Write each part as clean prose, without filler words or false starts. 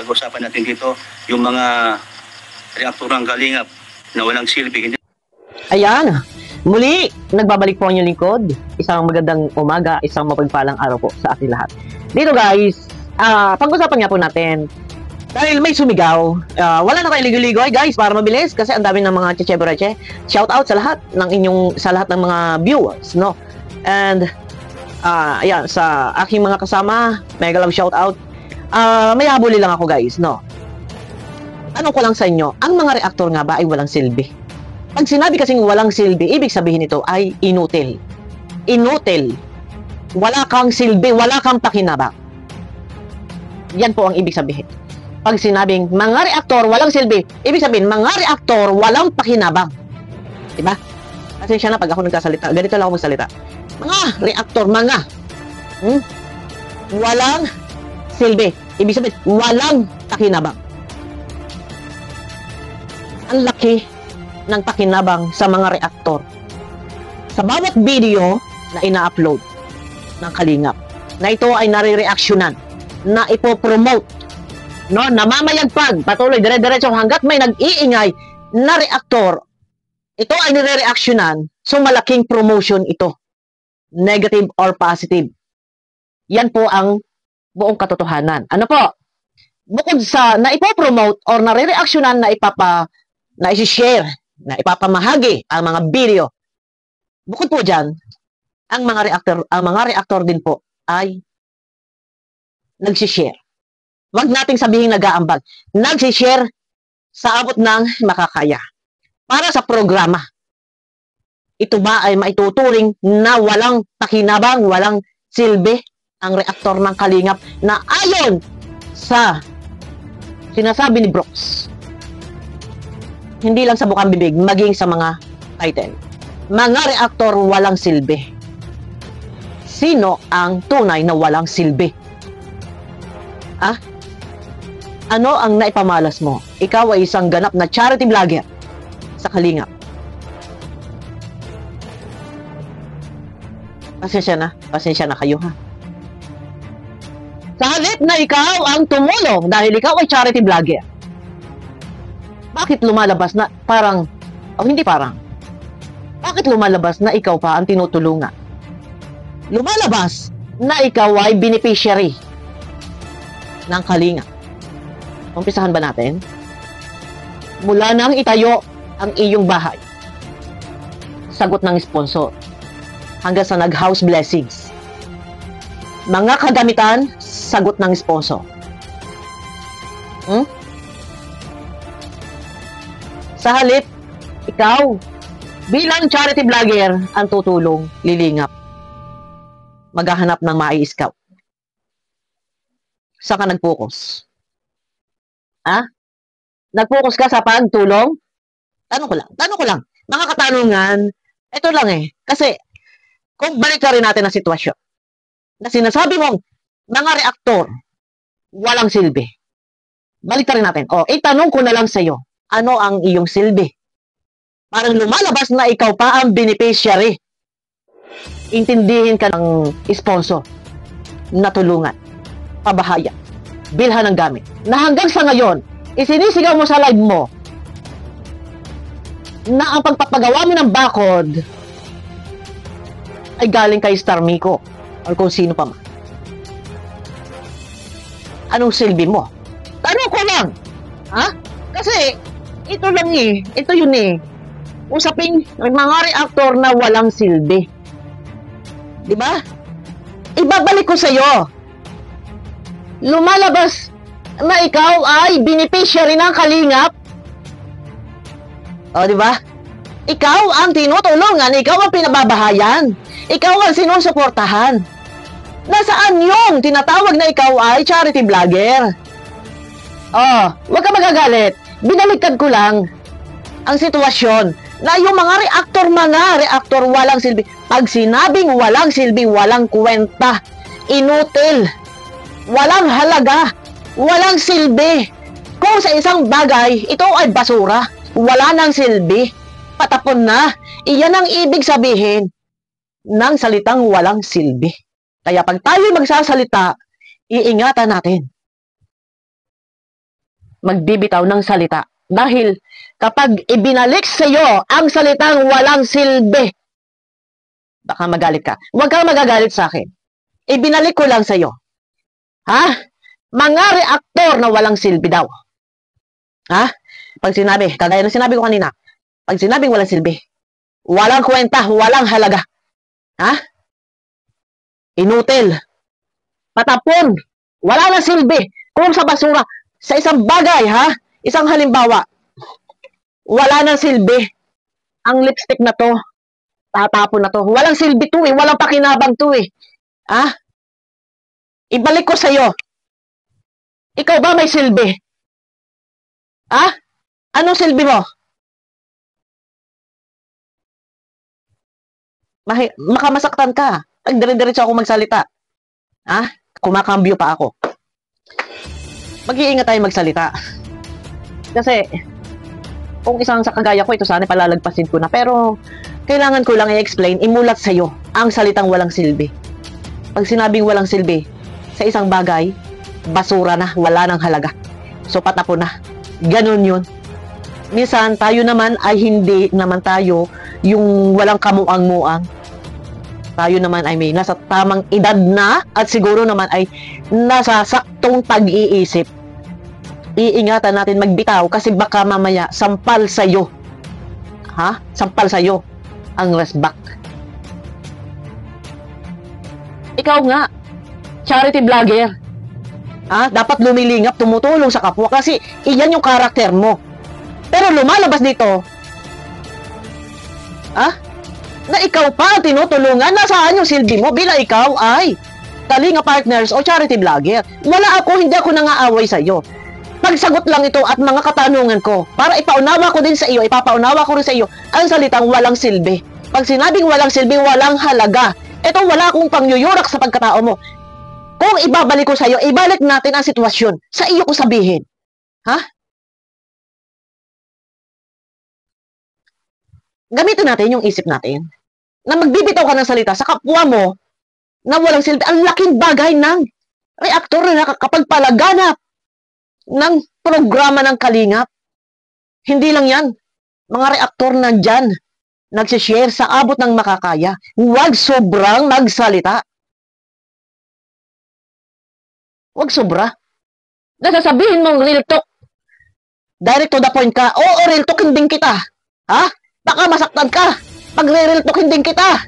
pag-usapan natin dito yung mga reaktorang kalingap na walang silbi. Ayan, muli, nagbabalik po ang inyong lingkod. Isang magandang umaga, isang mapagpalang araw po sa ating lahat. Dito guys, pag-usapan nga po natin, dahil may sumigaw, wala na kayo ligo-ligo guys, para mabilis, kasi ang dami ng mga cheche-boreche. Shout out sa lahat ng mga viewers, no? And, ayan, sa aking mga kasama, mega love shout out. May habuli lang ako guys, no? Tanong ko lang sa inyo, ang mga reaktor nga ba ay walang silbi? Pag sinabi kasing walang silbi, ibig sabihin nito ay inutil. Inutil. Wala kang silbi, wala kang pakinabang. Yan po ang ibig sabihin. Pag sinabing mga reaktor walang silbi, ibig sabihin mga reaktor walang pakinabang. Diba? Kasi siya na pag ako nagsasalita, ganito lang ako magsalita. Mga reaktor, walang silbi. Ibig sabihin, walang pakinabang. Ang laki ng pakinabang sa mga reaktor. Sa bawat video na ina-upload ng Kalingap, na ito ay nare-reactionan, na ipopromote, no, namamayagpag, patuloy, dire-diretso hanggat may nag-iingay na reaktor, ito ay nire-reactionan, so malaking promotion ito. Negative or positive. Yan po ang buong katotohanan. Ano po? Bukod sa na ipopromote or nare-reactionan na isi-share, na ipapamahagi ang mga video. Bukod po diyan, ang mga reaktor din po ay nagsi-share. Wag nating sabihin nag-aambag. Nagsi-share sa abot ng makakaya. Para sa programa. Ito ba ay maituturing na walang pakinabang, walang silbi ang reaktor ng Kalingap na ayon sa sinasabi ni Brooks? Hindi lang sa bukang bibig, maging sa mga title. Mga reaktor walang silbi. Sino ang tunay na walang silbi? Ano ang naipamalas mo? Ikaw ay isang ganap na charity vlogger sa Kalingap. Pasensya na kayo ha. Sa halip na ikaw ang tumulong dahil ikaw ay charity vlogger, bakit lumalabas na bakit lumalabas na ikaw pa ang tinutulungan? Lumalabas na ikaw ay beneficiary ng Kalingap. Umpisahan ba natin? Mula nang itayo ang iyong bahay, sagot ng sponsor, hanggang sa nag-house blessings. Mga kagamitan, sagot ng sponsor. Sa halip, ikaw, bilang charity vlogger, ang tutulong, lilingap, maghahanap ng mai-scout. Saan ka nag-focus? Nag-focus ka sa pagtulong? Tanong ko lang. Mga katanungan, ito lang kasi, kung balik rin natin ang sitwasyon, na sinasabi mong, mga reaktor, walang silbi. Balik rin natin. Itanong ko na lang sa'yo, ano ang iyong silbi? Parang lumalabas na ikaw pa ang beneficiary. Intindihin ka ng sponsor na tulungan, pabahaya, bilhan ng gamit, na hanggang sa ngayon, isinisigaw mo sa live mo na ang pagpapagawa mo ng bakod ay galing kay Star Miko o kung sino pa man. Anong silbi mo? Tanong ko lang. Kasi ito lang ito yun usaping mga reaktor na walang silbi. Diba? Ibabalik ko sa'yo. Lumalabas na ikaw ay beneficiary ng Kalingap. Diba? Ikaw ang tinutulungan, ikaw ang pinababahayan, ikaw ang sinusuportahan. Nasaan yung tinatawag na ikaw ay charity vlogger? Huwag ka magagalit. Binaligtad ko lang ang sitwasyon na yung mga reaktor walang silbi. Pag sinabing walang silbi, walang kwenta, inutil, walang halaga, walang silbi. Kung sa isang bagay, ito ay basura, wala nang silbi, patapon na. Iyan ang ibig sabihin ng salitang walang silbi. Kaya pag tayo magsasalita, iingatan natin. magbibitaw ng salita. Dahil kapag ibinalik sa iyo ang salitang walang silbi, baka magalit ka. Huwag kang magagalit sa akin. Ibinalik ko lang sa iyo. Ha? Mga reaktor na walang silbi daw. Ha? Pag sinabi, kagaya ng sinabi ko kanina, pag sinabing walang silbi, walang kwenta, walang halaga. Ha? Inutil. Patapon. Wala na silbi. Kung sa basura, sa isang bagay, ha? Isang halimbawa, wala na silbi. Ang lipstick na to, tatapon na to. Walang silbi to eh. Walang pakinabang to eh. Ha? Ibalik ko sa'yo. Ikaw ba may silbi? Ha? Anong silbi mo? Makamasaktan ka. Pag dire-diretso ako magsalita. Ha? Kumakambyo pa ako. Mag-iingat tayo magsalita. Kasi, kung isang sa kagaya ko, ito sana palalagpasin ko na. Pero, kailangan ko lang i-explain, imulat sa'yo ang salitang walang silbi. Pag sinabing walang silbi, sa isang bagay, basura na, wala nang halaga. So, patapon na. Ganun yun. Minsan, tayo naman ay hindi naman tayo yung walang kamuang-muang. Tayo naman ay may nasa tamang edad na at siguro naman ay nasa saktong pag-iisip. Iingatan natin magbitaw kasi baka mamaya sampal sa'yo. Ha? Sampal sa'yo ang resback. Ikaw nga, charity vlogger. Ha? Dapat lumilingap, tumutulong sa kapwa kasi iyan yung karakter mo. Pero lumalabas dito, na ikaw pa tinutulungan, nasaan yung silbi mo bilang ikaw ay Kalinga Partners o charity vlogger. Wala ako, hindi ako nangaaway sa iyo. Pagsagot lang ito at mga katanungan ko para ipaunawa ko din sa iyo, ipapaunawa ko rin sa iyo ang salitang walang silbi. Pag sinabing walang silbi, walang halaga. Ito wala akong pangyuyurak sa pagkatao mo. Kung ibabalik ko sa iyo, ibalik natin ang sitwasyon. Sa iyo ko sabihin. Ha? Gamitin natin yung isip natin na magbibitaw ka ng salita sa kapwa mo na walang silbi. Ang laking bagay ng reaktor na nakakapagpalaganap ng programa ng Kalingap. Hindi lang yan. Mga reaktor na dyan, nagsishare sa abot ng makakaya. Huwag sobrang magsalita. Huwag sobra. Nasasabihin mong real talk. Direct to the point ka. Oo, real talk hindi kita. Ha? Baka masaktan ka. Pag real talk hindi kita.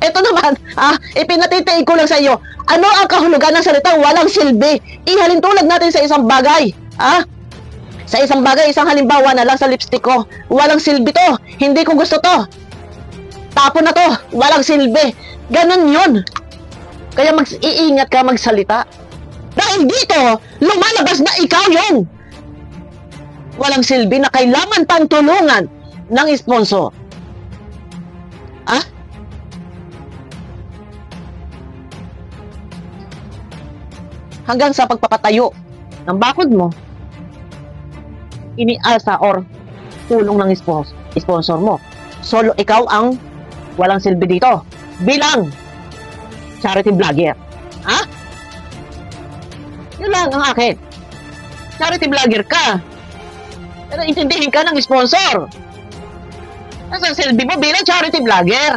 Ito naman, ipinatitiig ko lang sa iyo. Ano ang kahulugan ng salitang walang silbi? Ihalin tulad natin sa isang bagay. Sa isang bagay, isang halimbawa na lang sa lipstick ko. Walang silbi to. Hindi ko gusto to. Tapon na to. Walang silbi. Ganon yun. Kaya iingat ka magsalita. Dahil dito, lumalabas na ikaw yung walang silbi na kailangan pang tulungan ng sponsor. Hanggang sa pagpapatayo ng bakod mo, iniasa or tulong ng sponsor mo. Solo ikaw ang walang silbi dito bilang charity vlogger. Yun lang ang akin. Charity vlogger ka. Pero intindihin ka ng sponsor. Nasa silbi mo bilang charity vlogger.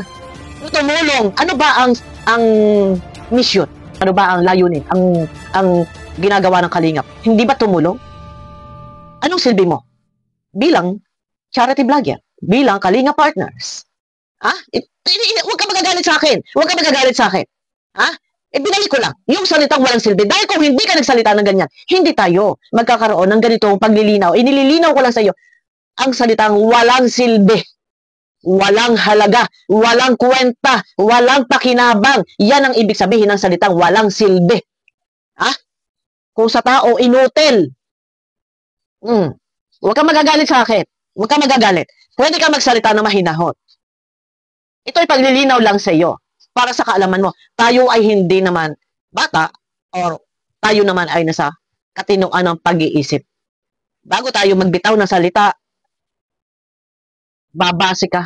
Tumulong. Ano ba ang mission? Ano ba ang layunin? Ang ginagawa ng Kalingap? Hindi ba tumulong? Anong silbi mo? Bilang charity vlogger. Bilang Kalinga Partners. Huwag ka magagalit sa akin. Huwag ka magagalit sa akin. Binalik ko lang. Yung salitang walang silbi. Dahil kung hindi ka nagsalita ng ganyan, hindi tayo magkakaroon ng ganitong paglilinaw. Inililinaw ko lang sa iyo ang salitang walang silbi. Walang halaga, walang kwenta, walang pakinabang. Yan ang ibig sabihin ng salitang walang silbi. Kung sa tao, inutil. Huwag ka magagalit sa akin. Huwag ka magagalit. Pwede ka magsalita ng mahinahon. Ito ay paglilinaw lang sa iyo. Para sa kaalaman mo, tayo ay hindi naman bata or tayo naman ay nasa katinoan ng pag-iisip. Bago tayo magbitaw ng salita, babase ka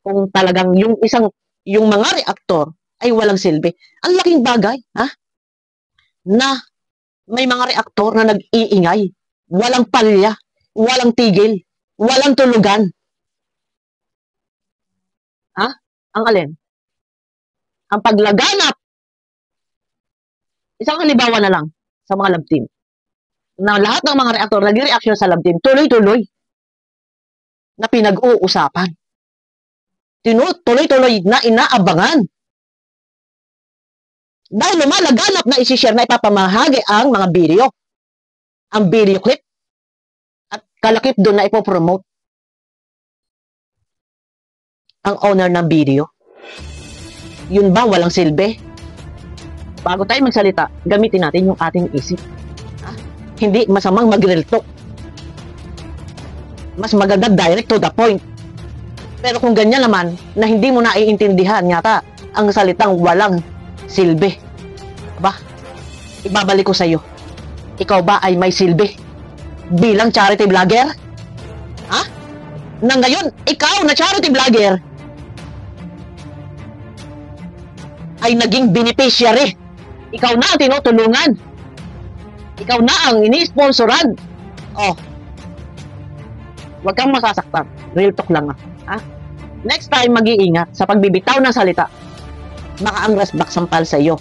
kung talagang yung mga reaktor ay walang silbi. Ang laking bagay, na May mga reaktor na nag-iingay. Walang palya, walang tigil, walang tulugan. Ha? Ang alin? Ang paglaganap. Isang halimbawa na lang sa mga lab team. Na lahat ng mga reaktor nag-reaction sa lab team, tuloy-tuloy na pinag-uusapan. Tuloy-tuloy na inaabangan. Dahil lumalaganap na isi-share na ipapamahagi ang mga video. Ang video clip. At kalakip doon na ipopromote. Ang owner ng video. Yun ba walang silbi? Bago tayo magsalita, gamitin natin yung ating isip. Ha? Hindi masamang mag-real talk. Mas maganda direct to the point. Pero kung ganyan naman, na hindi mo naiintindihan yata ang salitang walang silbi. Ba, ibabalik ko sa iyo. Ikaw ba ay may silbi bilang charity vlogger? Ha? Na ngayon, ikaw na charity vlogger ay naging beneficiary. Ikaw na ang tinutulungan. Ikaw na ang ini-sponsoran. Oh. Huwag kang masasaktan. Real talk lang ah. Ha? Next time, mag-iingat sa pagbibitaw ng salita. Baka ang resback sampal sa iyo.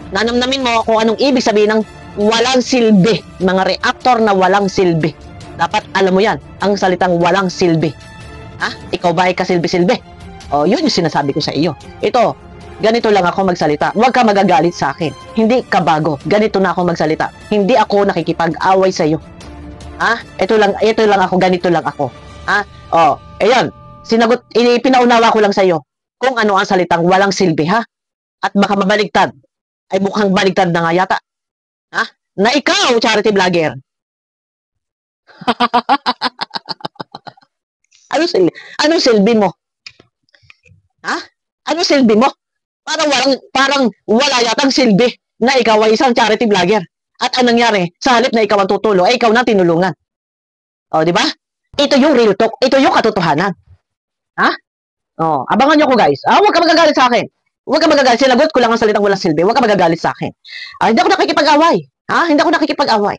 Nanamnamin mo kung anong ibig sabihin ng walang silbi. Mga reactor na walang silbi. Dapat alam mo yan, ang salitang walang silbi. Ha? Ikaw ba ay kasilbi-silbi? O, yun yung sinasabi ko sa iyo. Ito, ganito lang ako magsalita. Huwag ka magagalit sa akin. Hindi ka bago. Ganito na ako magsalita. Hindi ako nakikipag-away sa iyo. Ha? Ito lang ako, ganito lang ako. Ha? O, ayan. Pinaunawa ko lang sa iyo kung ano ang salitang walang silbi, ha? At baka mabaligtad. Ay mukhang baligtad na nga yata. Ha? Na ikaw, charity vlogger. Anong silbi mo? Ha? Anong silbi mo? Parang wala yatang silbi na ikaw ay isang charity vlogger. At anong nangyari? Sa halip na ikaw ang tutulo, ay ikaw na tinulungan. O, di ba? Ito yung real talk. Ito yung katotohanan. Ha? O, abangan nyo ko guys. Huwag ka magagalit sa akin. Huwag ka magagalit. Sinagot ko lang ang salitang walang silbi. Huwag ka magagalit sa akin. Hindi ako nakikipag-away. Ha? Hindi ako nakikipag-away.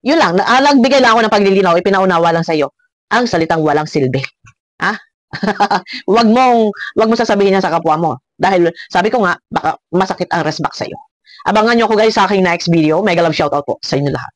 Yun lang. Nagbigay lang ako ng paglilinaw. Ipinaunawa lang sa iyo ang salitang walang silbi. Ha? Huwag mong sasabihin yan sa kapwa mo. Dahil sabi ko nga, baka masakit ang resback sa iyo. Abangan nyo ko guys sa aking next video. Mega love shoutout po sa inyo lahat.